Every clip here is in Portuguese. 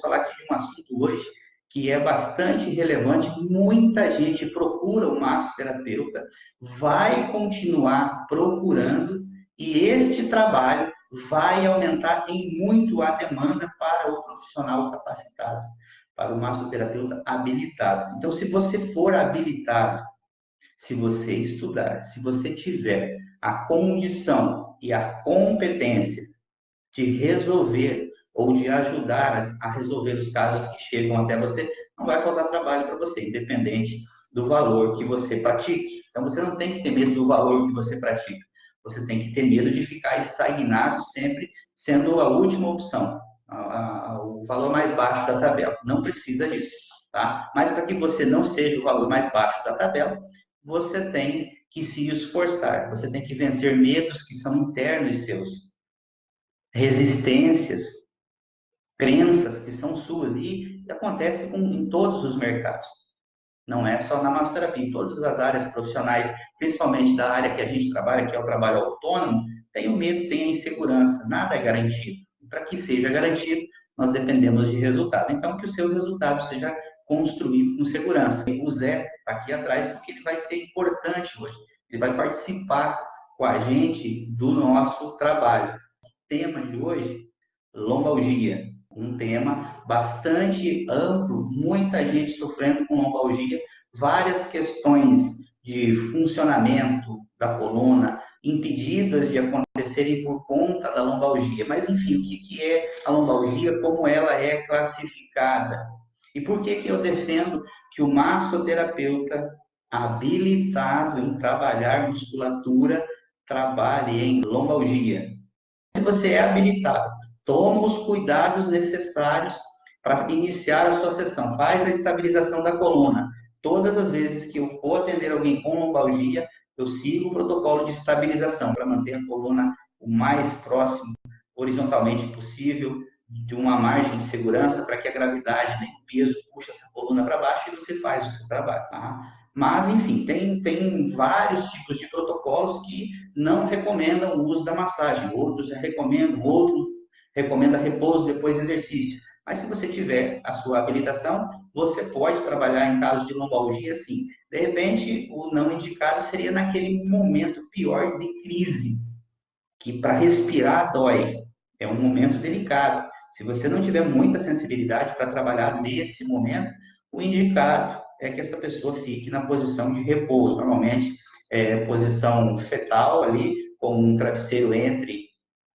falar aqui de um assunto hoje que é bastante relevante. Muita gente procura o massoterapeuta, vai continuar procurando, e este trabalho vai aumentar em muito a demanda para o profissional capacitado, para o massoterapeuta habilitado. Então, se você for habilitado, se você estudar, se você tiver a condição e a competência de resolver ou de ajudar a resolver os casos que chegam até você, não vai faltar trabalho para você, independente do valor que você pratique. Então, você não tem que ter medo do valor que você pratica. Você tem que ter medo de ficar estagnado sempre, sendo a última opção, o valor mais baixo da tabela. Não precisa disso, tá? Mas para que você não seja o valor mais baixo da tabela, você tem que se esforçar, você tem que vencer medos que são internos seus, resistências, crenças que são suas, e acontece em todos os mercados. Não é só na massoterapia, em todas as áreas profissionais, principalmente da área que a gente trabalha, que é o trabalho autônomo, tem o medo, tem a insegurança, nada é garantido. Para que seja garantido, nós dependemos de resultado. Então, que o seu resultado seja construído com segurança. O Zé está aqui atrás porque ele vai ser importante hoje. Ele vai participar com a gente do nosso trabalho. O tema de hoje, lombalgia. Um tema bastante amplo, muita gente sofrendo com lombalgia, várias questões de funcionamento da coluna impedidas de acontecerem por conta da lombalgia. Mas, enfim, o que é a lombalgia, como ela é classificada? E por que eu defendo que o massoterapeuta habilitado em trabalhar musculatura trabalhe em lombalgia? Se você é habilitado, toma os cuidados necessários para iniciar a sua sessão. Faz a estabilização da coluna. Todas as vezes que eu for atender alguém com lombalgia, eu sigo o protocolo de estabilização para manter a coluna o mais próximo, horizontalmente possível, de uma margem de segurança, para que a gravidade, né, o peso, puxe essa coluna para baixo e você faz o seu trabalho. Tá? Mas, enfim, tem vários tipos de protocolos que não recomendam o uso da massagem, outros já recomendam, outro recomenda repouso depois do exercício. Mas se você tiver a sua habilitação, você pode trabalhar em casos de lombalgia, sim. De repente, o não indicado seria naquele momento pior de crise, que para respirar dói. É um momento delicado. Se você não tiver muita sensibilidade para trabalhar nesse momento, o indicado é que essa pessoa fique na posição de repouso. Normalmente, posição fetal ali, com um travesseiro entre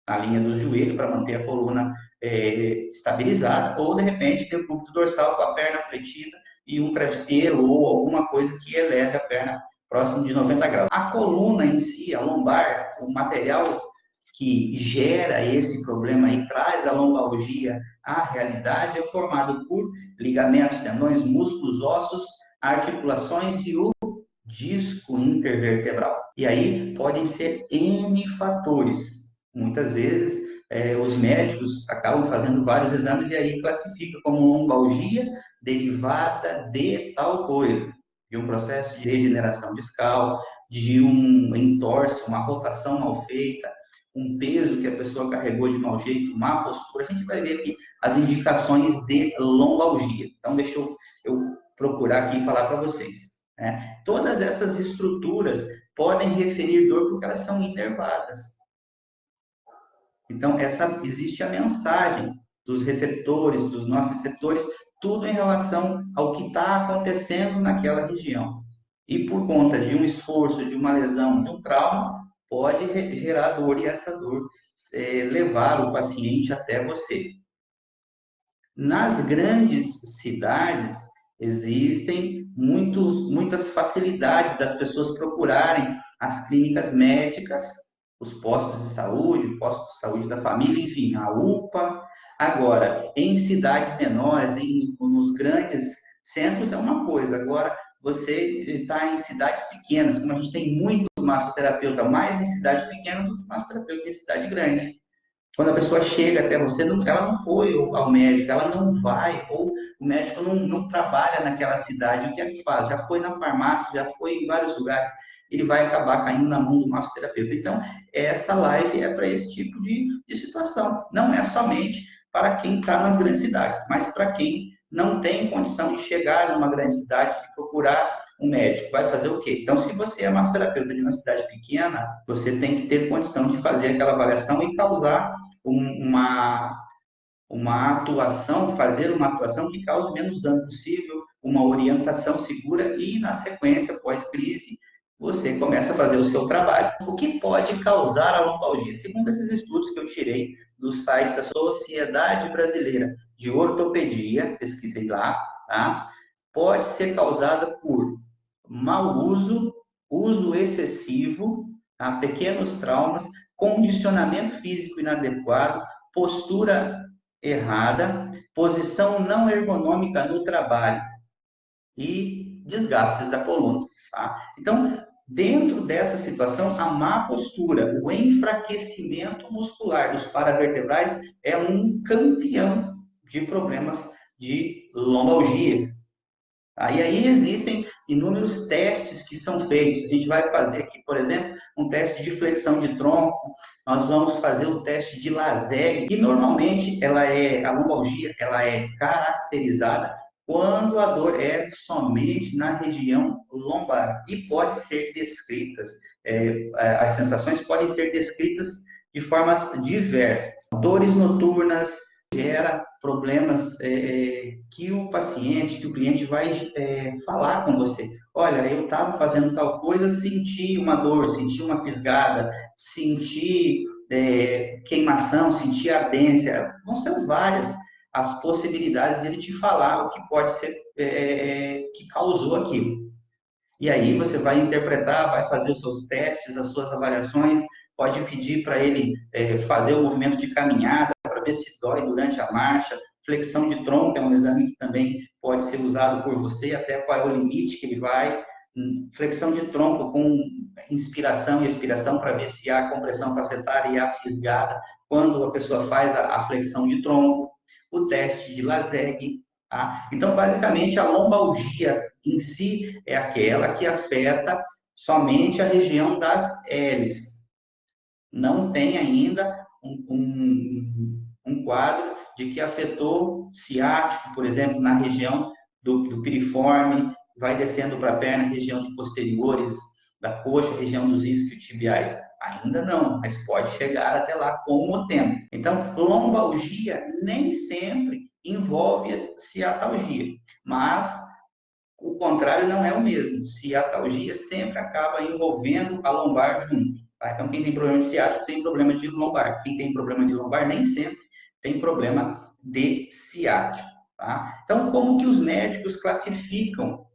a linha do joelho para manter a coluna estabilizada, ou de repente ter o púlpito dorsal com a perna fletida e um travesseiro ou alguma coisa que eleve a perna próximo de 90 graus. A coluna em si, a lombar, o material que gera esse problema e traz a lombalgia à realidade é formado por ligamentos, tendões, músculos, ossos, articulações e o disco intervertebral. E aí podem ser N fatores. Muitas vezes os médicos acabam fazendo vários exames e aí classifica como lombalgia derivada de tal coisa, de um processo de degeneração discal, de um entorse, uma rotação mal feita, um peso que a pessoa carregou de mau jeito, má postura. A gente vai ver aqui as indicações de lombalgia. Então, deixa eu procurar aqui e falar para vocês. Né? Todas essas estruturas podem referir dor porque elas são inervadas. Então, existe a mensagem dos receptores, dos nossos receptores, tudo em relação ao que está acontecendo naquela região. E por conta de um esforço, de uma lesão, de um trauma, pode gerar dor e essa dor levar o paciente até você. Nas grandes cidades, existem muitas facilidades das pessoas procurarem as clínicas médicas, os postos de saúde, postos de saúde da família, enfim, a UPA. Agora, em cidades menores, nos grandes centros é uma coisa. Agora, você está em cidades pequenas, como a gente tem muito massoterapeuta mais em cidade pequena do que massoterapeuta em cidade grande. Quando a pessoa chega até você, ela não foi ao médico, ela não vai, ou o médico não trabalha naquela cidade. O que é que faz? Já foi na farmácia, já foi em vários lugares, ele vai acabar caindo na mão do massoterapeuta. Então, essa live é para esse tipo de situação. Não é somente para quem está nas grandes cidades, mas para quem não tem condição de chegar numa grande cidade e procurar um médico, vai fazer o quê? Então, se você é massoterapeuta de uma cidade pequena, você tem que ter condição de fazer aquela avaliação e causar uma atuação, fazer uma atuação que cause menos dano possível, uma orientação segura e, na sequência, pós-crise, você começa a fazer o seu trabalho. O que pode causar a lombalgia? Segundo esses estudos que eu tirei do site da Sociedade Brasileira de Ortopedia, pesquisei lá, tá? Pode ser causada por mau uso, uso excessivo, tá? Pequenos traumas, condicionamento físico inadequado, postura errada, posição não ergonômica no trabalho e desgastes da coluna. Tá? Então, dentro dessa situação, a má postura, o enfraquecimento muscular dos paravertebrais é um campeão de problemas de lombalgia. Tá? E aí existem inúmeros testes que são feitos. A gente vai fazer aqui, por exemplo, um teste de flexão de tronco, nós vamos fazer o teste de Lazegue, que normalmente a lombalgia ela é caracterizada quando a dor é somente na região lombar e pode ser descritas, as sensações podem ser descritas de formas diversas. Dores noturnas, gera problemas que o paciente, que o cliente vai falar com você. Olha, eu estava fazendo tal coisa, senti uma dor, senti uma fisgada, senti queimação, senti ardência. Não são várias as possibilidades de ele te falar o que pode ser que causou aquilo. E aí você vai interpretar, vai fazer os seus testes, as suas avaliações, pode pedir para ele fazer o movimento de caminhada para ver se dói durante a marcha. Flexão de tronco é um exame que também pode ser usado por você, até qual é o limite que ele vai. Flexão de tronco com inspiração e expiração para ver se há compressão facetária e há fisgada quando a pessoa faz a flexão de tronco. O teste de Lazegue. Tá? Então, basicamente, a lombalgia em si é aquela que afeta somente a região das hélices. Não tem ainda um quadro de que afetou ciático, por exemplo, na região do piriforme, vai descendo para a perna, região de posteriores da coxa, região dos isquiotibiais. Ainda não, mas pode chegar até lá com o tempo. Então, lombalgia nem sempre envolve ciatalgia, mas o contrário não é o mesmo. Ciatalgia sempre acaba envolvendo a lombar junto. Tá? Então, quem tem problema de ciático tem problema de lombar. Quem tem problema de lombar nem sempre tem problema de ciático. Tá? Então, como que os médicos classificam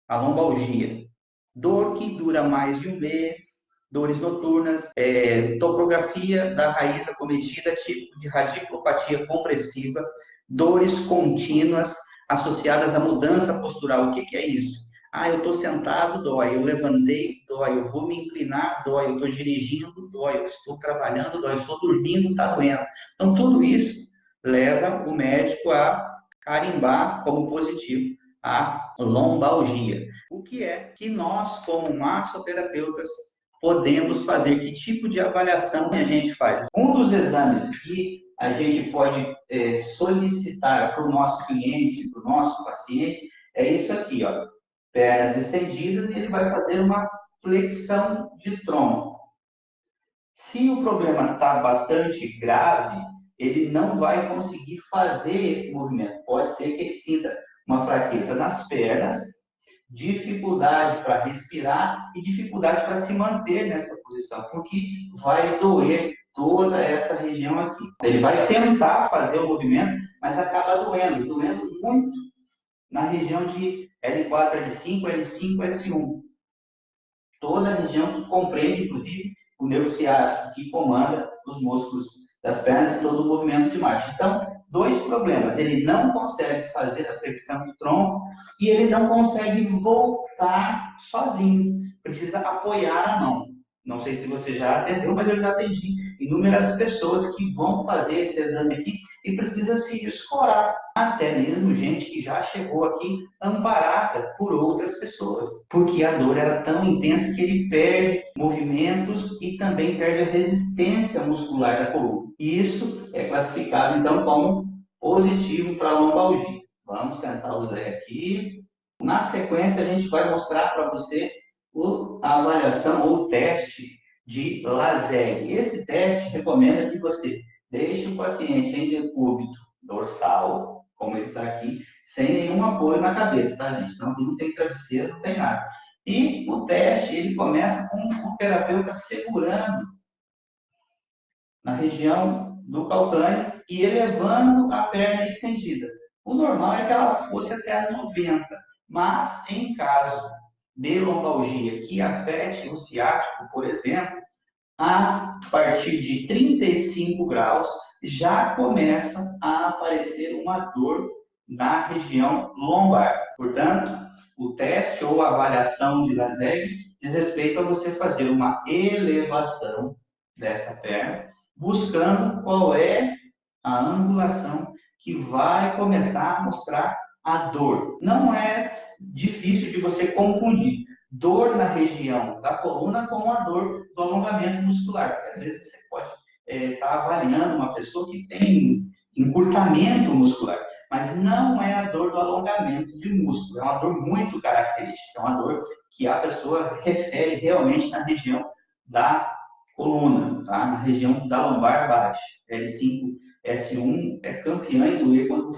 a lombalgia? Dor que dura mais de um mês, dores noturnas, topografia da raiz acometida, tipo de radiculopatia compressiva, dores contínuas associadas à mudança postural. O que é isso? Ah, eu estou sentado, dói, eu levantei, dói, eu vou me inclinar, dói, eu estou dirigindo, dói, eu estou trabalhando, dói, eu estou dormindo, está doendo. Então, tudo isso leva o médico a carimbar como positivo a lombalgia. O que é que nós, como massoterapeutas, podemos fazer? Que tipo de avaliação a gente faz? Um dos exames que a gente pode solicitar para o nosso cliente, para o nosso paciente, é isso aqui, ó. Pernas estendidas, e ele vai fazer uma flexão de tronco. Se o problema está bastante grave, ele não vai conseguir fazer esse movimento. Pode ser que ele sinta uma fraqueza nas pernas, dificuldade para respirar e dificuldade para se manter nessa posição, porque vai doer toda essa região aqui. Ele vai tentar fazer o movimento, mas acaba doendo muito na região de L4, L5, L5, S1. Toda a região que compreende, inclusive, o nervo ciático, que comanda os músculos das pernas e todo o movimento de marcha. Então, dois problemas. Ele não consegue fazer a flexão do tronco e ele não consegue voltar sozinho. Precisa apoiar a mão. Não sei se você já atendeu, mas eu já atendi inúmeras pessoas que vão fazer esse exame aqui e precisa se escorar. Até mesmo gente que já chegou aqui amparada por outras pessoas, porque a dor era tão intensa que ele perde movimentos e também perde a resistência muscular da coluna. E isso é classificado, então, como positivo para a lombalgia. Vamos sentar o Zé aqui. Na sequência, a gente vai mostrar para você a avaliação ou o teste de Lazegue. Esse teste recomenda que você deixe o paciente em decúbito dorsal, como ele está aqui, sem nenhum apoio na cabeça, tá, gente? Não tem travesseiro, não tem nada. E o teste, ele começa com o terapeuta segurando na região do calcâneo e elevando a perna estendida. O normal é que ela fosse até a 90, mas em caso de lombalgia que afete o ciático, por exemplo, a partir de 35 graus já começa a aparecer uma dor na região lombar. Portanto, o teste ou a avaliação de Lazegue diz respeito a você fazer uma elevação dessa perna, buscando qual é a angulação que vai começar a mostrar a dor. Não é difícil de você confundir dor na região da coluna com a dor do alongamento muscular. Porque às vezes você pode estar avaliando uma pessoa que tem encurtamento muscular, mas não é a dor do alongamento de músculo, é uma dor muito característica, é uma dor que a pessoa refere realmente na região da coluna, tá? Na região da lombar baixa. L5, S1 é campeã em doer quando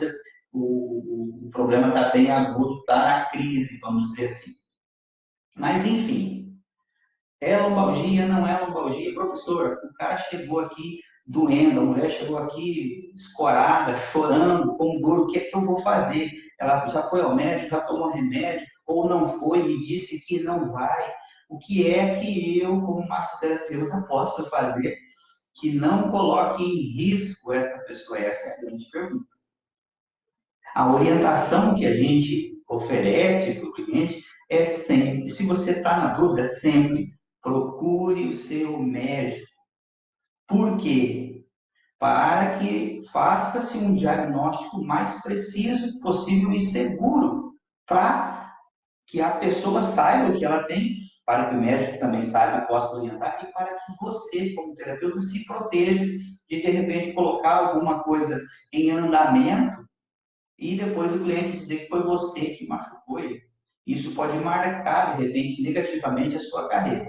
o problema está bem agudo, está na crise, vamos dizer assim. Mas, enfim, é lombalgia, não é lombalgia? Professor, o cara chegou aqui doendo, a mulher chegou aqui escorada, chorando, com dor, o que é que eu vou fazer? Ela já foi ao médico, já tomou remédio, ou não foi e disse que não vai. O que é que eu, como massoterapeuta, posso fazer que não coloque em risco essa pessoa? Essa é a grande pergunta. A orientação que a gente oferece para o cliente é sempre, se você está na dúvida, sempre procure o seu médico. Por quê? Para que faça-se um diagnóstico mais preciso possível e seguro, para que a pessoa saiba o que ela tem, para que o médico também saiba, possa orientar, e para que você, como terapeuta, se proteja de repente, colocar alguma coisa em andamento e depois o cliente dizer que foi você que machucou ele. Isso pode marcar, de repente, negativamente a sua carreira.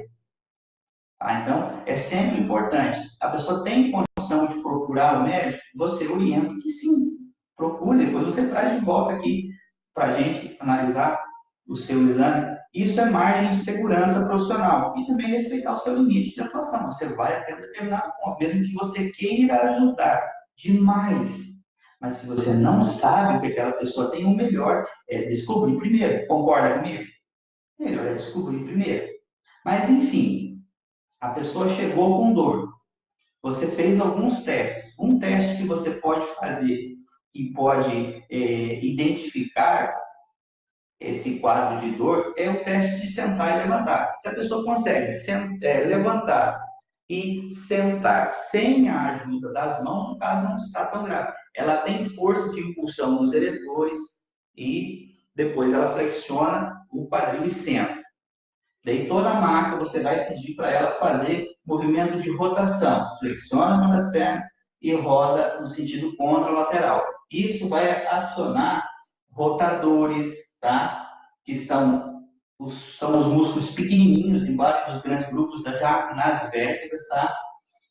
Tá? Então, é sempre importante. A pessoa tem condição de procurar o médico, você orienta que sim, procure, depois você traz de volta aqui para a gente analisar o seu exame. Isso é margem de segurança profissional e também respeitar o seu limite de atuação. Você vai até um determinado ponto, mesmo que você queira ajudar demais. Mas se você não sabe o que aquela pessoa tem, o melhor é descobrir primeiro. Concorda comigo? Melhor é descobrir primeiro. Mas, enfim, a pessoa chegou com dor. Você fez alguns testes. Um teste que você pode fazer e pode identificar esse quadro de dor é o teste de sentar e levantar. Se a pessoa consegue levantar e sentar sem a ajuda das mãos, o caso não está tão grave. Ela tem força de impulsão nos eretores e depois ela flexiona o quadril e senta. Deitou na maca, você vai pedir para ela fazer movimento de rotação. Flexiona uma das pernas e roda no sentido contralateral. Isso vai acionar rotadores, tá? Que são os músculos pequenininhos embaixo dos grandes grupos, já nas vértebras, tá?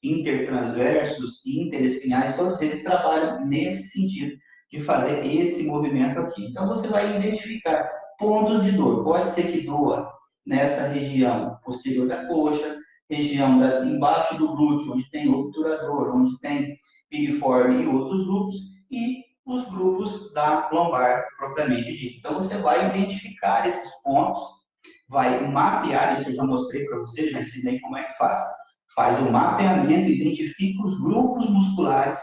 Intertransversos, interespinhais, todos eles trabalham nesse sentido de fazer esse movimento aqui. Então, você vai identificar pontos de dor. Pode ser que doa nessa região posterior da coxa, região embaixo do glúteo, onde tem obturador, onde tem piriforme e outros grupos, e os grupos da lombar propriamente dito. Então, você vai identificar esses pontos, vai mapear, isso eu já mostrei para você, já ensinei como é que faz. Faz o mapeamento, identifica os grupos musculares,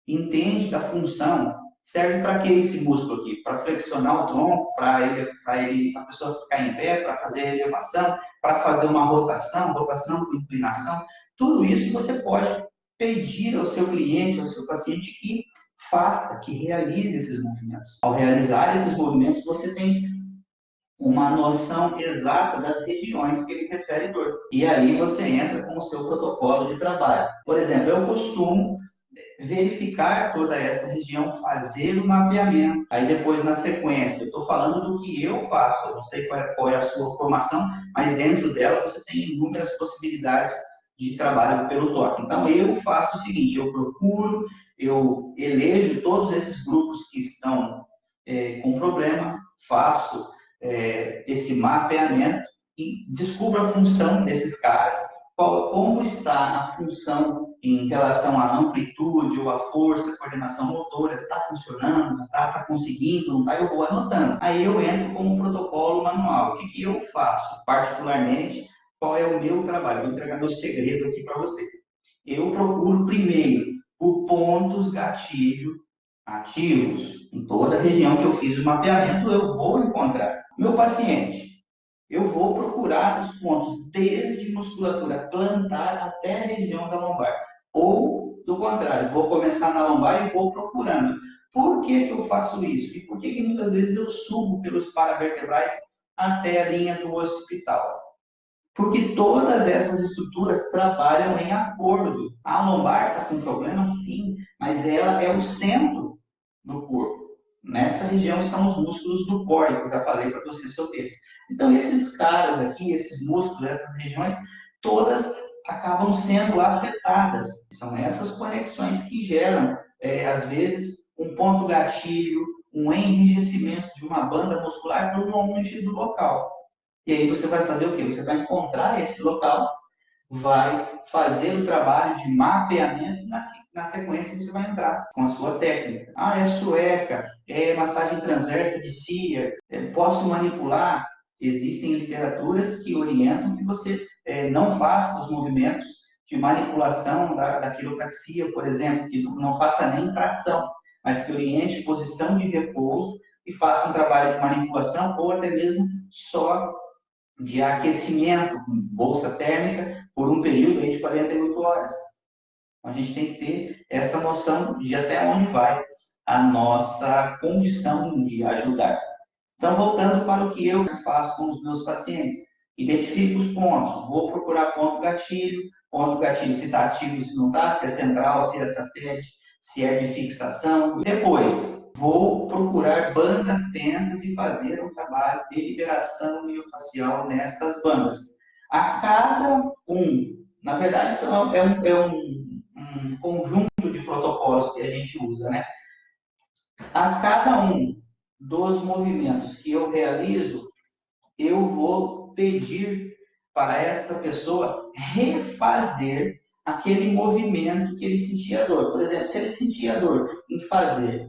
entende da função. Serve para que esse músculo aqui? Para flexionar o tronco, para a pessoa ficar em pé, para fazer elevação, para fazer uma rotação com inclinação. Tudo isso você pode pedir ao seu cliente, ao seu paciente que faça, que realize esses movimentos. Ao realizar esses movimentos, você tem uma noção exata das regiões que ele refere dor. E aí você entra com o seu protocolo de trabalho. Por exemplo, eu costumo verificar toda essa região, fazer o mapeamento. Aí depois, na sequência, eu estou falando do que eu faço. Eu não sei qual é a sua formação, mas dentro dela você tem inúmeras possibilidades de trabalho pelo toque. Então, eu faço o seguinte, eu procuro, eu elejo todos esses grupos que estão com problema, faço esse mapeamento e descubro a função desses caras, como está a função em relação à amplitude ou à força, coordenação motora, está funcionando, não está conseguindo, não está, eu vou anotando. Aí eu entro com um protocolo manual. O que eu faço? Particularmente, qual é o meu trabalho? Vou entregar meu segredo aqui para você. Eu procuro primeiro por pontos gatilho ativos. Em toda a região que eu fiz o mapeamento, eu vou encontrar. Meu paciente, eu vou procurar os pontos desde musculatura plantar até a região da lombar. Ou, do contrário, vou começar na lombar e vou procurando. Por que eu faço isso? E por que muitas vezes eu subo pelos paravertebrais até a linha do occipital? Porque todas essas estruturas trabalham em acordo. A lombar está com problema, sim, mas ela é o centro do corpo. Nessa região estão os músculos do core, que eu já falei para vocês sobre eles. Então, esses caras aqui, esses músculos, essas regiões, todas acabam sendo afetadas. São essas conexões que geram, às vezes, um ponto gatilho, um enrijecimento de uma banda muscular por longe do local. E aí você vai fazer o quê? Você vai encontrar esse local, vai fazer o trabalho de mapeamento, na sequência você vai entrar com a sua técnica. Ah, é sueca, é massagem transversa de Sears, posso manipular? Existem literaturas que orientam que você não faça os movimentos de manipulação da quiropraxia, por exemplo, que não faça nem tração, mas que oriente posição de repouso e faça um trabalho de manipulação ou até mesmo só de aquecimento com bolsa térmica por um período de 48 horas. Então, a gente tem que ter essa noção de até onde vai a nossa condição de ajudar. Então, voltando para o que eu faço com os meus pacientes, identifico os pontos, vou procurar ponto gatilho se está ativo, se não está, se é central, se é satélite, se é de fixação. Depois, vou procurar bandas tensas e fazer um trabalho de liberação miofascial nestas bandas. A cada na verdade, isso um conjunto de protocolos que a gente usa, né? A cada dos movimentos que eu realizo, eu vou pedir para esta pessoa refazer aquele movimento que ele sentia dor. Por exemplo, se ele sentia dor em fazer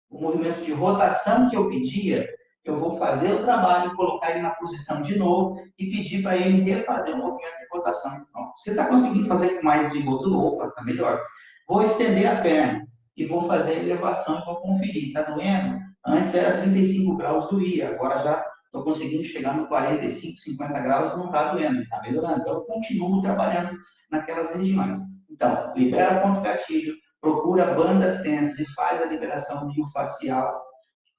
o movimento de rotação que eu pedia, eu vou fazer o trabalho, colocar ele na posição de novo e pedir para ele refazer o movimento de rotação. Pronto. Você está conseguindo fazer com mais desenvoltura? Opa, está melhor. Vou estender a perna e vou fazer a elevação e vou conferir. Está doendo? Antes era 35 graus, doía. Agora já estou conseguindo chegar no 45, 50 graus, não está doendo, está melhorando. Então, eu continuo trabalhando naquelas regiões. Então, libera ponto gatilho, procura bandas tensas e faz a liberação miofascial,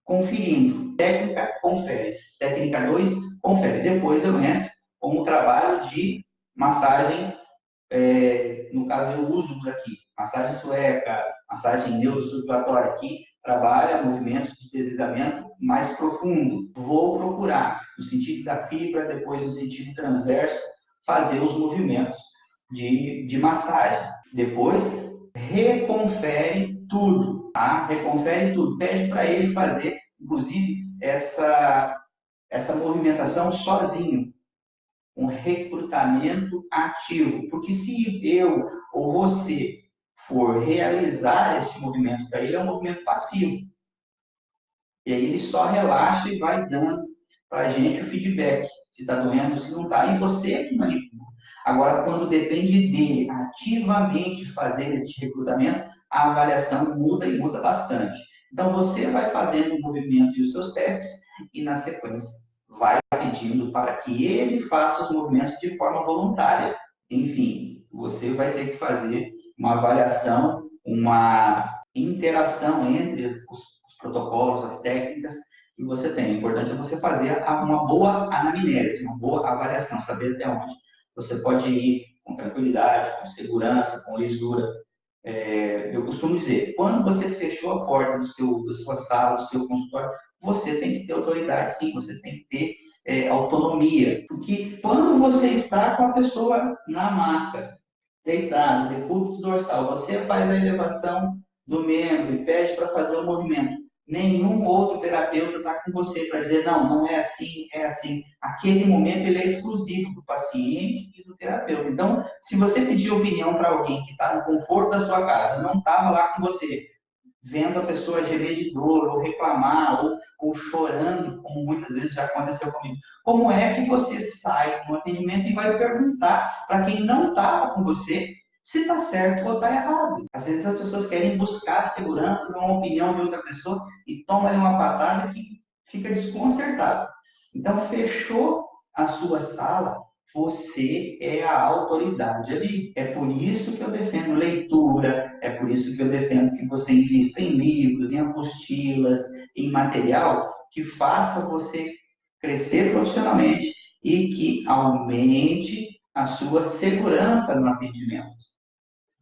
conferindo. Técnica, confere. Técnica 2, confere. Depois eu entro com o trabalho de massagem, no caso eu uso aqui, massagem sueca, massagem neurocirculatória, que trabalha movimentos de deslizamento mais profundo. Vou procurar, no sentido da fibra, depois no sentido transverso, fazer os movimentos de massagem. Depois, reconfere tudo, tá? Reconfere tudo. Pede para ele fazer, inclusive, essa movimentação sozinho. Um recrutamento ativo. Porque se eu ou você for realizar este movimento para ele, é um movimento passivo. E aí ele só relaxa e vai dando para a gente o feedback. Se está doendo, se não está. E você é que manipula. Agora, quando depende dele ativamente fazer esse recrutamento, a avaliação muda e muda bastante. Então, você vai fazendo o movimento e os seus testes e, na sequência, vai pedindo para que ele faça os movimentos de forma voluntária. Enfim, você vai ter que fazer uma avaliação, uma interação entre os protocolos, as técnicas que você tem. O importante é você fazer uma boa anamnese, uma boa avaliação, saber até onde você pode ir com tranquilidade, com segurança, com lisura. Eu costumo dizer, quando você fechou a porta da sua sala, do seu consultório, você tem que ter autoridade, sim, você tem que ter autonomia. Porque quando você está com a pessoa na maca, deitado, decúbito dorsal, você faz a elevação do membro e pede para fazer o movimento. Nenhum outro terapeuta está com você para dizer, não, não é assim, é assim. Aquele momento ele é exclusivo do paciente e do terapeuta. Então, se você pedir opinião para alguém que está no conforto da sua casa, não estava lá com você, vendo a pessoa gemer de dor, ou reclamar, ou chorando, como muitas vezes já aconteceu comigo. Como é que você sai no atendimento e vai perguntar para quem não estava com você se está certo ou está errado? Às vezes as pessoas querem buscar segurança numa opinião de outra pessoa e toma ali uma patada que fica desconcertado. Então, fechou a sua sala, você é a autoridade ali. É por isso que eu defendo leitura, é por isso que eu defendo que você invista em livros, em apostilas, em material que faça você crescer profissionalmente e que aumente a sua segurança no atendimento.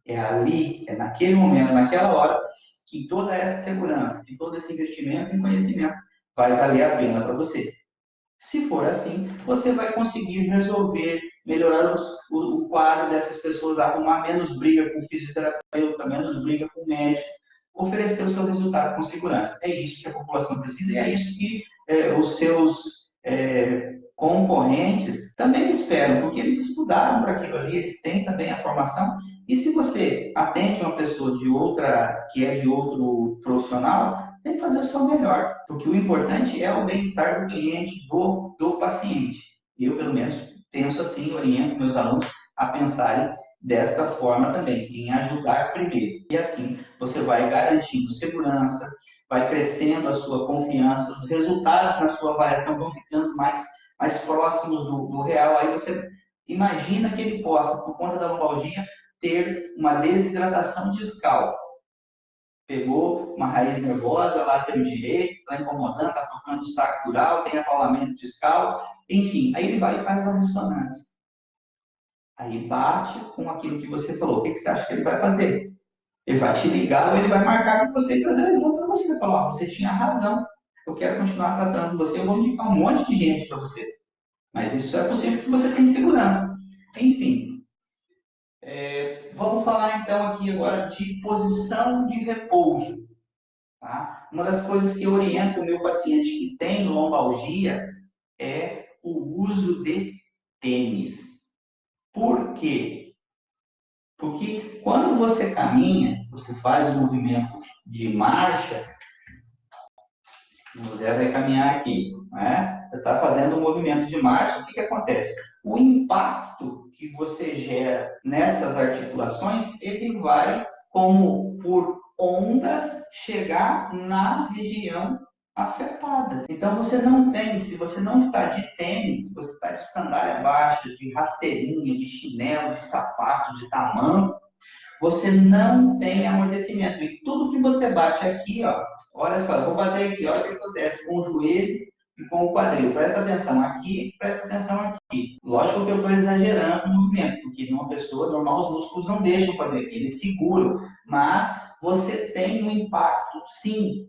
É ali, é naquele momento, naquela hora, que toda essa segurança, que todo esse investimento em conhecimento vai valer a pena para você. Se for assim, você vai conseguir resolver, melhorar o quadro dessas pessoas, arrumar menos briga com o fisioterapeuta, menos briga com o médico, oferecer o seu resultado com segurança. É isso que a população precisa e é isso que os seus concorrentes também esperam, porque eles estudaram para aquilo ali, eles têm também a formação. E se você atende uma pessoa de outra, que é de outro profissional, tem que fazer o seu melhor, porque o importante é o bem-estar do cliente, do paciente. Eu, pelo menos, penso assim, oriento meus alunos a pensarem desta forma também, em ajudar primeiro. E assim, você vai garantindo segurança, vai crescendo a sua confiança, os resultados na sua avaliação vão ficando mais próximos do real. Aí você imagina que ele possa, por conta da lombalgia, ter uma desidratação discal. Pegou uma raiz nervosa, lateral direito, está incomodando, está tocando o sacro dural, tem acaulamento discal, enfim, aí ele vai e faz uma ressonância. Aí bate com aquilo que você falou. O que você acha que ele vai fazer? Ele vai te ligar ou ele vai marcar com você e trazer o exemplo para você. Falar, você tinha razão, eu quero continuar tratando você, eu vou indicar um monte de gente para você. Mas isso é possível que você tenha segurança. Enfim, vamos falar então aqui agora de posição de repouso. Tá? Uma das coisas que eu oriento o meu paciente que tem lombalgia é o uso de tênis. Por quê? Porque quando você caminha, você faz um movimento de marcha, o José vai caminhar aqui, né? Você está fazendo um movimento de marcha, o que acontece? O impacto que você gera nessas articulações, ele vai, como por ondas, chegar na região afetada. Então você não tem, se você não está de tênis, se você está de sandália baixa, de rasteirinha, de chinelo, de sapato, de tamanco, você não tem amortecimento. E tudo que você bate aqui, ó, olha só, eu vou bater aqui, olha o que acontece com o joelho e com o quadril. Presta atenção aqui, presta atenção aqui. Lógico que eu estou exagerando no movimento, porque numa pessoa normal os músculos não deixam fazer aqui, eles seguram, mas você tem um impacto, sim,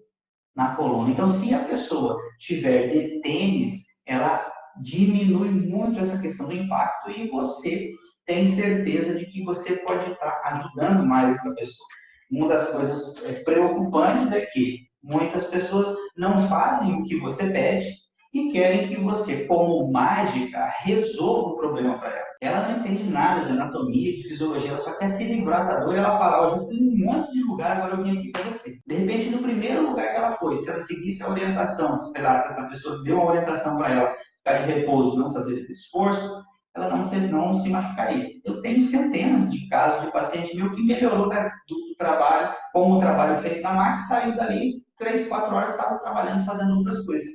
na coluna. Então, se a pessoa tiver de tênis, ela diminui muito essa questão do impacto e você tem certeza de que você pode estar ajudando mais essa pessoa. Uma das coisas preocupantes é que muitas pessoas não fazem o que você pede e querem que você, como mágica, resolva o problema para ela. Ela não entende nada de anatomia, de fisiologia, ela só quer se livrar da dor e ela fala, eu já fui em um monte de lugar, agora eu vim aqui para você. De repente, no primeiro lugar que ela foi, se ela seguisse a orientação, sei lá, se essa pessoa deu uma orientação para ela, ficar de repouso, não fazer esforço, ela não se machucaria. Eu tenho centenas de casos de paciente meu que melhorou do trabalho, como o trabalho feito na máquina, saiu dali, 3, 4 horas estava trabalhando, fazendo outras coisas.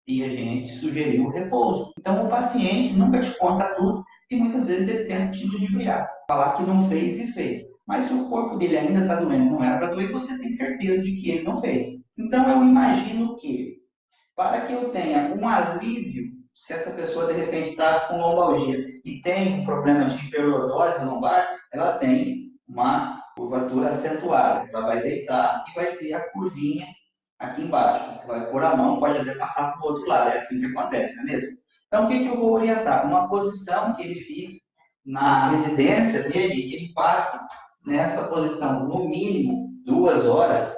E a gente sugeriu o repouso. Então, o paciente nunca te conta tudo e muitas vezes ele tenta te ludibriar, falar que não fez e fez. Mas se o corpo dele ainda está doendo, não era para doer, você tem certeza de que ele não fez. Então, eu imagino que, para que eu tenha um alívio, se essa pessoa de repente está com lombalgia e tem um problema de hiperlordose lombar, ela tem uma curvatura acentuada. Ela vai deitar e vai ter a curvinha aqui embaixo. Você vai pôr a mão, pode até passar para o outro lado. É assim que acontece, não é mesmo? Então, o que eu vou orientar? Uma posição que ele fique na residência dele, ele passe nessa posição, no mínimo 2 horas,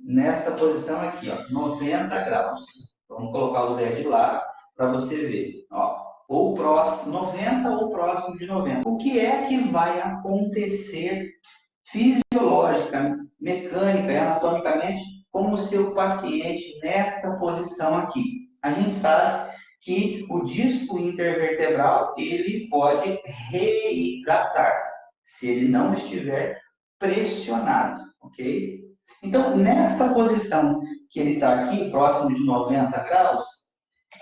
nesta posição aqui, ó, 90 graus. Vamos colocar o Zé de lado para você ver. Ó, ou próximo, 90 ou próximo de 90. O que é que vai acontecer fisiológica, mecânica e anatomicamente com o seu paciente nesta posição aqui? A gente sabe que o disco intervertebral ele pode reidratar se ele não estiver pressionado, ok? Então, nesta posição que ele está aqui, próximo de 90 graus,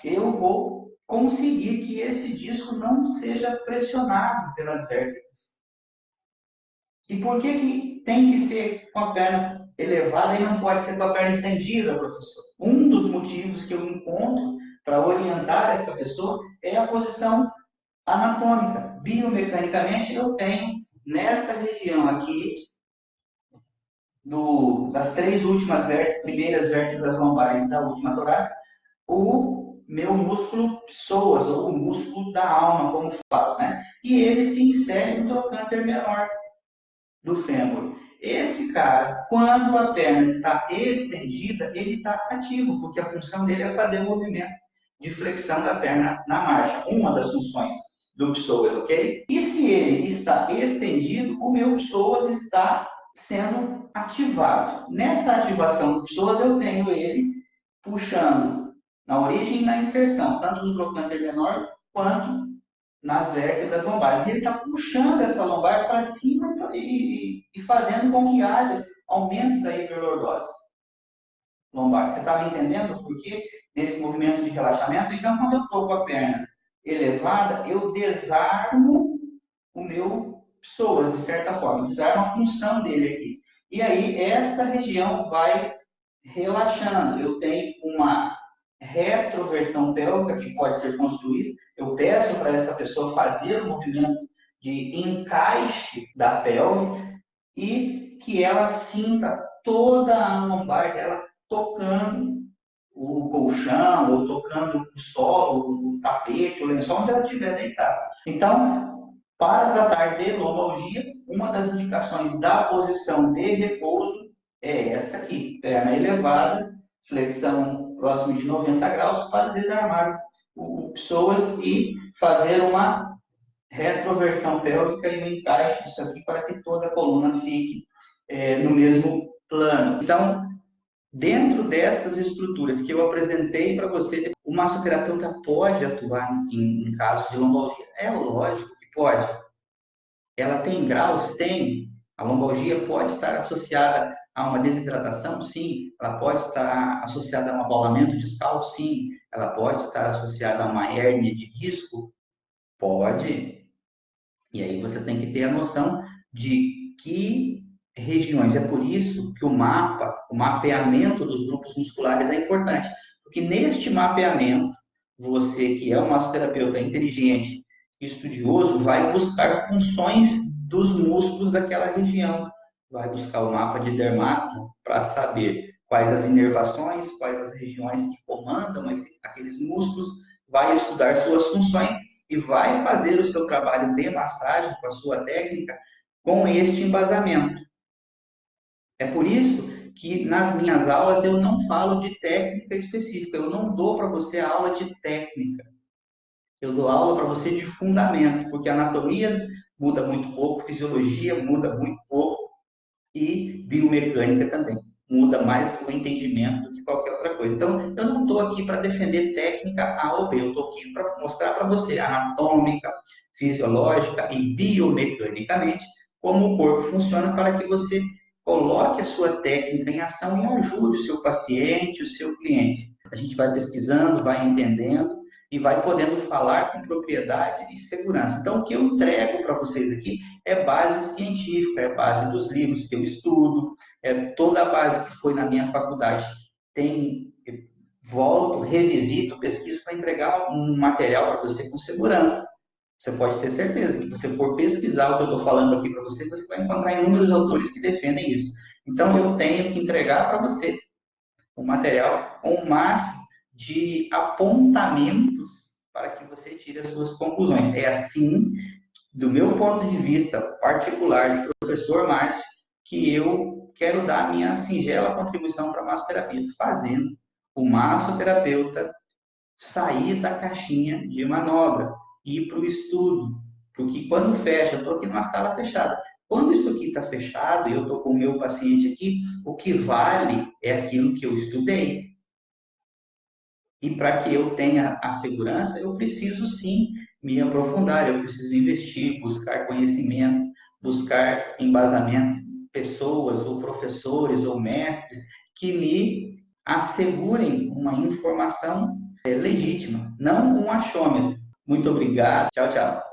eu vou conseguir que esse disco não seja pressionado pelas vértebras. E por que tem que ser com a perna elevada e não pode ser com a perna estendida, professor? Um dos motivos que eu encontro para orientar essa pessoa é a posição anatômica. Biomecanicamente, eu tenho nesta região aqui, das 3 últimas primeiras vértebras lombares da última torácica, o meu músculo psoas, ou o músculo da alma, como falo, né? E ele se insere no trocânter menor do fêmur. Esse cara, quando a perna está estendida, ele está ativo, porque a função dele é fazer o movimento de flexão da perna na marcha, uma das funções do psoas, ok? E se ele está estendido, o meu psoas está sendo ativado. Nessa ativação do psoas, eu tenho ele puxando na origem e na inserção, tanto no trocânter menor quanto nas vértebras lombares. E ele está puxando essa lombar para cima e fazendo com que haja aumento da hiperlordose lombar. Você está me entendendo o porquê desse movimento de relaxamento? Então, quando eu estou com a perna elevada, eu desarmo o meu psoas, de certa forma. Desarmo a função dele aqui. E aí, esta região vai relaxando. Eu tenho uma retroversão pélvica que pode ser construída. Eu peço para essa pessoa fazer o movimento de encaixe da pelve e que ela sinta toda a lombar dela tocando o colchão, ou tocando o solo, o tapete, o lençol, onde ela estiver deitada. Então, para tratar de lombalgia, uma das indicações da posição de repouso é essa aqui, perna elevada, flexão próximo de 90 graus, para desarmar o psoas e fazer uma retroversão pélvica e um encaixe disso aqui para que toda a coluna fique no mesmo plano. Então, dentro dessas estruturas que eu apresentei para você, o massoterapeuta pode atuar em casos de lombalgia? É lógico que pode. Ela tem graus? Tem. A lombalgia pode estar associada a uma desidratação? Sim. Ela pode estar associada a um abalamento discal? Sim. Ela pode estar associada a uma hérnia de disco? Pode. E aí você tem que ter a noção de que regiões. É por isso que o mapeamento dos grupos musculares é importante. Porque neste mapeamento, você que é um massoterapeuta inteligente, estudioso, vai buscar funções dos músculos daquela região. Vai buscar o mapa de dermato para saber quais as inervações, quais as regiões que comandam aqueles músculos, vai estudar suas funções e vai fazer o seu trabalho de massagem com a sua técnica com este embasamento. É por isso que nas minhas aulas eu não falo de técnica específica, eu não dou para você a aula de técnica. Eu dou aula para você de fundamento, porque a anatomia muda muito pouco, fisiologia muda muito pouco e biomecânica também. Muda mais o entendimento do que qualquer outra coisa. Então, eu não estou aqui para defender técnica A ou B, eu estou aqui para mostrar para você anatômica, fisiológica e biomecanicamente como o corpo funciona para que você coloque a sua técnica em ação e ajude o seu paciente, o seu cliente. A gente vai pesquisando, vai entendendo e vai podendo falar com propriedade e segurança. Então, o que eu entrego para vocês aqui é base científica, é base dos livros que eu estudo, é toda a base que foi na minha faculdade. Tem, volto, revisito, pesquiso para entregar um material para você com segurança. Você pode ter certeza que, se você for pesquisar o que eu estou falando aqui para você, você vai encontrar inúmeros autores que defendem isso. Então, eu tenho que entregar para você o material com o máximo de apontamentos para que você tire as suas conclusões. É assim, do meu ponto de vista particular de professor Márcio, que eu quero dar a minha singela contribuição para a massoterapia, fazendo o massoterapeuta sair da caixinha de manobra, ir para o estudo. Porque quando fecha, eu estou aqui numa sala fechada. Quando isso aqui está fechado e eu estou com o meu paciente aqui, o que vale é aquilo que eu estudei. E para que eu tenha a segurança, eu preciso sim me aprofundar, eu preciso investir, buscar conhecimento, buscar embasamento, pessoas ou professores ou mestres que me assegurem uma informação legítima, não um achômetro. Muito obrigado. Tchau, tchau.